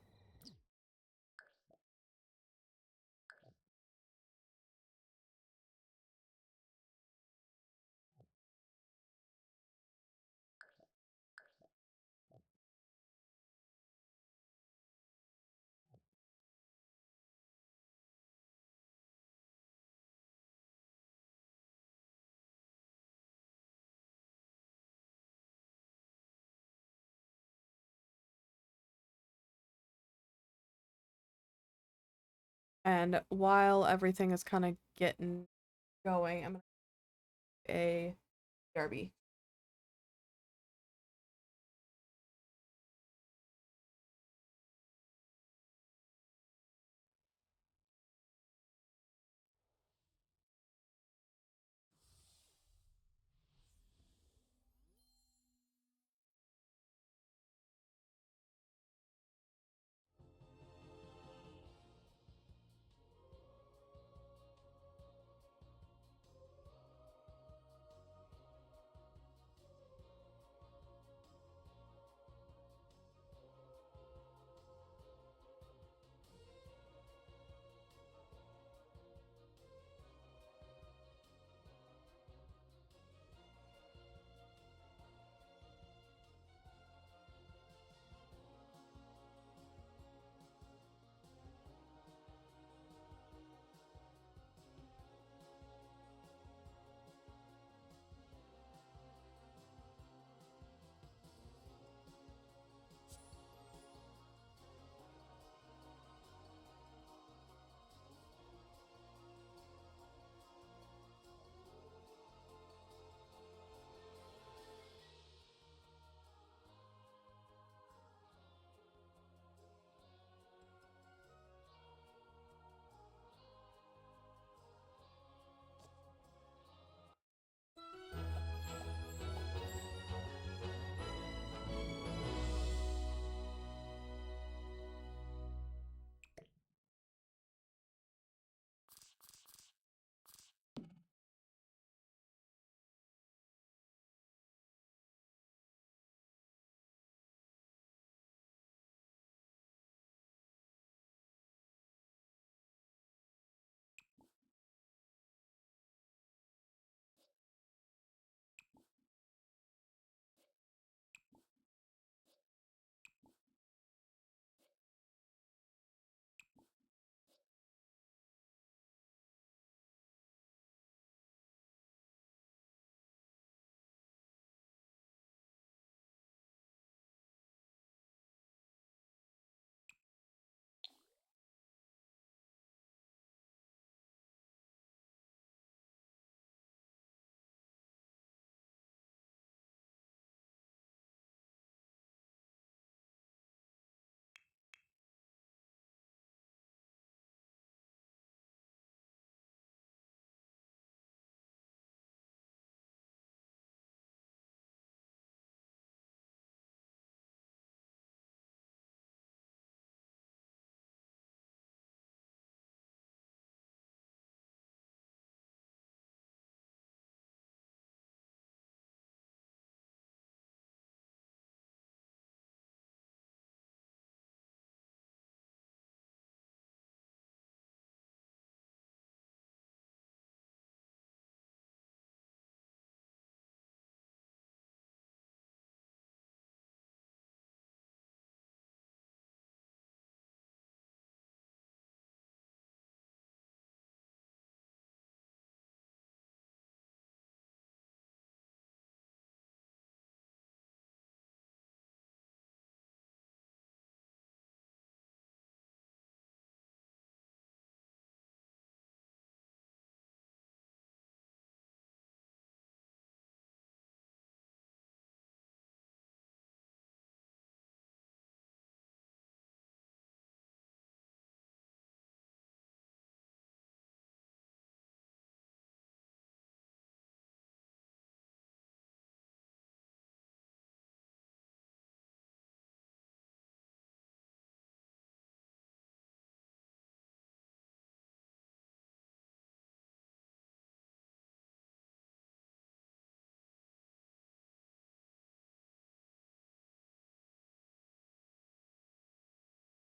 And while everything is kind of getting going, I'm gonna do a derby.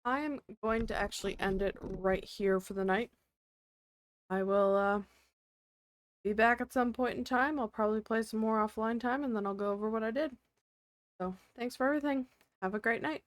I am going to actually end it right here for the night. I will be back at some point in time. I'll probably play some more offline time and then I'll go over what I did. So, thanks for everything. Have a great night.